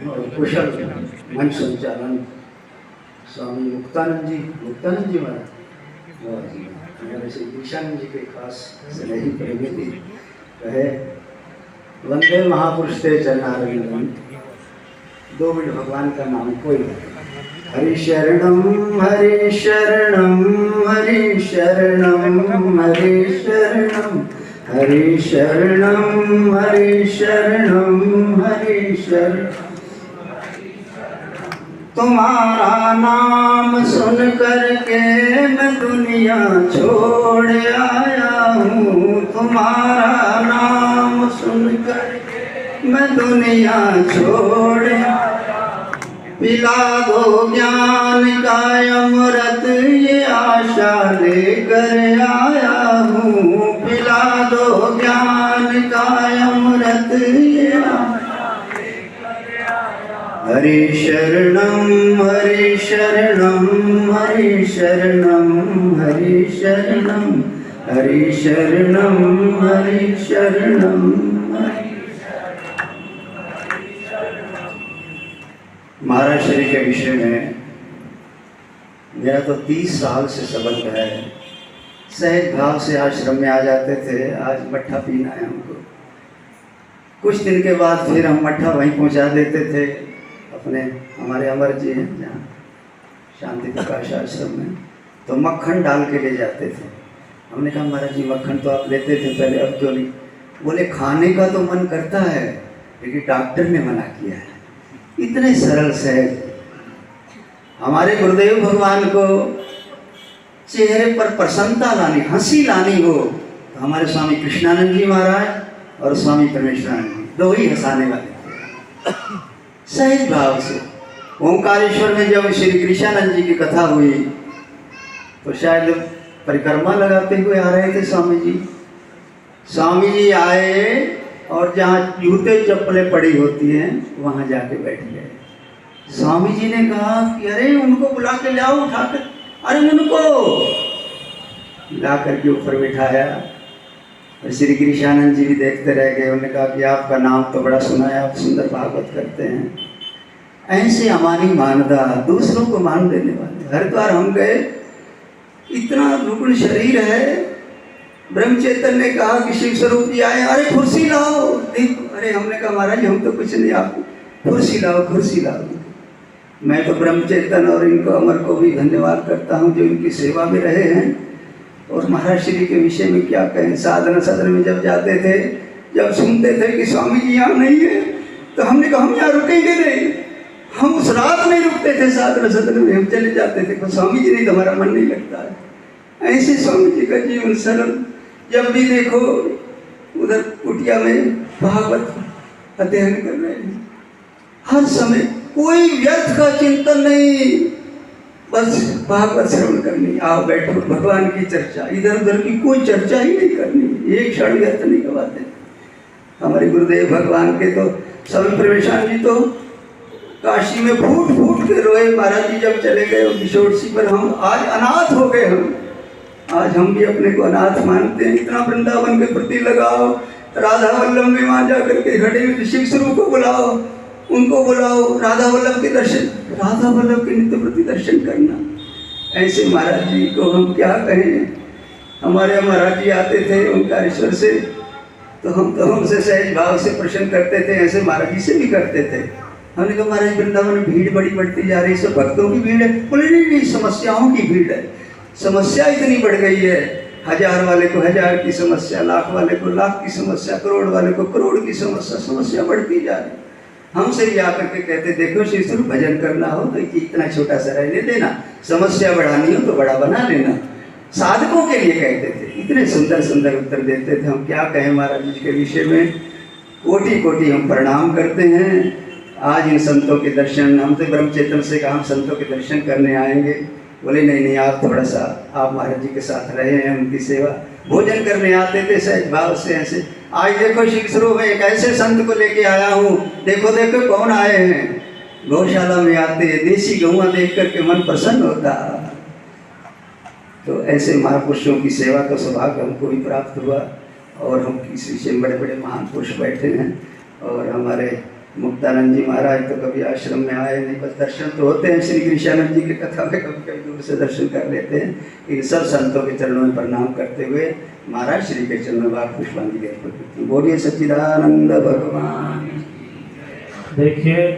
और कुशल मंच संचालन स्वामी मुक्तानंद जी महाराज और हमारे श्री दीक्षानंद जी के खास स्नेही प्रेमी कहे वंदे महापुरुष ते चरणारविंदम। 2 मिनट भगवान का नाम कोई हरि शरणम हरि शरणम हरि शरणम हरि शरणम हरि शरणम हरि शरणम हरि शरणम। तुम्हारा नाम सुन करके मैं दुनिया छोड़ आया हूँ। तुम्हारा नाम सुन करके मैं दुनिया छोड़ पिला दो ज्ञान का अमृत ये आशा लेकर आया हूँ। पिला दो ज्ञान का अमृत ये हरि शरणम हरि शरणम हरि शरणम हरि शरणम हरि शरणम हरि शरणम। महाराज श्री के विषय में मेरा तो 30 साल से संबंध है। सहज भाव से आश्रम में आ जाते थे। आज मट्ठा पीना है हमको। कुछ दिन के बाद फिर हम मट्ठा वहीं पहुंचा देते थे अपने हमारे अमर जी हैं जहाँ शांति प्रकाश आश्रम में, तो मक्खन डाल के ले जाते थे। हमने कहा महाराज जी मक्खन तो आप लेते थे पहले, अब क्यों नहीं? बोले खाने का तो मन करता है लेकिन डॉक्टर ने मना किया है। इतने सरल सहज हमारे गुरुदेव भगवान को चेहरे पर प्रसन्नता लानी, हंसी लानी हो तो हमारे स्वामी कृष्णानंद जी महाराज और स्वामी परमेश्वरानंद जी 2 ही हंसाने वाले थे सहज भाव से। ओंकारेश्वर में जब श्री कृष्णानंद जी की कथा हुई तो शायद परिक्रमा लगाते हुए आ रहे थे स्वामी जी। स्वामी जी आए और जहाँ जूते चप्पलें पड़ी होती हैं वहाँ जाके बैठ गए। स्वामी जी ने कहा कि अरे उनको बुला के लाओ उठाकर, अरे उनको ला करके ऊपर बिठाया। और श्री कृष्णानंद जी भी देखते रह गए। उन्होंने कहा कि आपका नाम तो बड़ा सुना है, आप सुंदर भागवत करते हैं। ऐसे हमारी मानदा दूसरों को मान देने वाले। हरिद्वार हम गए, इतना रुग्ण शरीर है। ब्रह्मचेतन ने कहा कि शिव स्वरूप जी आए, अरे कुर्सी लाओ। अरे हमने कहा महाराज हम तो कुछ नहीं, आप कुर्सी लाओ कुर्सी लाओ। मैं तो ब्रह्मचेतन और इनको अमर को भी धन्यवाद करता हूँ जो इनकी सेवा में रहे हैं। और महाराज श्री के विषय में क्या कहें। साधना सदन में जब जाते थे, जब सुनते थे कि स्वामी जी यहाँ नहीं है, तो हमने कहा हम यहाँ रुकेंगे नहीं। हम उस रात नहीं रुकते थे साधना सदन में, हम चले जाते थे। स्वामी जी नहीं तो हमारा मन नहीं लगता है। ऐसे स्वामी जी का जीवन सरल। जब भी देखो उधर कुटिया में भागवत अध्ययन कर रहे हैं, हर समय कोई व्यर्थ का चिंतन नहीं, बस भागवत श्रवण करनी। आओ बैठो, भगवान की चर्चा, इधर उधर की कोई चर्चा ही नहीं करनी। एक क्षण व्यर्थ नहीं गवाते। हमारे गुरुदेव भगवान के तो स्वामी परमेश्वर जी तो काशी में फूट फूट के रोए। महाराज जी जब चले गए किशोरसी पर, हम आज अनाथ हो गए। आज हम भी अपने को अनाथ मानते हैं। इतना वृंदावन के प्रति लगाओ। राधा वल्लभ में वहाँ जा करके खड़े हुए शिव स्वरूप को बुलाओ, उनको बुलाओ, राधा वल्लभ के दर्शन, राधा वल्लभ के नित्य प्रति दर्शन करना। ऐसे महाराज जी को हम क्या कहें। हमारे महाराज जी आते थे ओंकारेश्वर से, तो हम तो हमसे सहज भाव से प्रश्न करते थे, ऐसे महाराज जी से भी करते थे। हमने कहा महाराज वृंदावन में भीड़ बड़ी बढ़ती जा रही है, सब भक्तों की भीड़ है। बोले नहीं, समस्याओं की भीड़ है। समस्या इतनी बढ़ गई है, 1000 वाले को 1000 की समस्या, लाख वाले को लाख की समस्या, करोड़ वाले को करोड़ की समस्या। समस्या बढ़ती जा रही। हमसे भी आकर के कहते देखो शिव स्वरूप भजन करना हो तो इतना छोटा सा रहने देना, समस्या बढ़ानी हो तो बड़ा बना लेना। साधकों के लिए कहते थे। इतने सुंदर सुंदर उत्तर देते थे। हम क्या कहें महाराज जी के विषय में। कोटि कोटि हम प्रणाम करते हैं। आज इन संतों के दर्शन, हम तो ब्रह्मचेतन से कहा हम संतों के दर्शन करने आएंगे। बोले नहीं नहीं, आप थोड़ा सा आप महाराज जी के साथ रहे हैं, उनकी सेवा। भोजन करने आते थे सहज भाव से ऐसे। आज देखो शिव स्वरूप में एक ऐसे संत को लेके आया हूँ, देखो देखो कौन आए हैं। गौशाला में आते, देसी गौवा देख करके मन प्रसन्न होता। तो ऐसे महापुरुषों की सेवा का सौभाग्य हमको भी प्राप्त हुआ। और हम किसी से बड़े बड़े महान पुरुष बैठे हैं। और हमारे मुक्तानंद जी महाराज तो कभी आश्रम में आए नहीं, बस दर्शन तो होते हैं श्री कृष्णानंद जी की कथा में, कभी कभी दूर से दर्शन कर लेते हैं। इन सब संतों के चरणों में प्रणाम करते हुए महाराज श्री के चरणों में आप पुष्पांजलि अर्पित करते हैं। बोलिए सच्चिदानंद भगवान। देखिए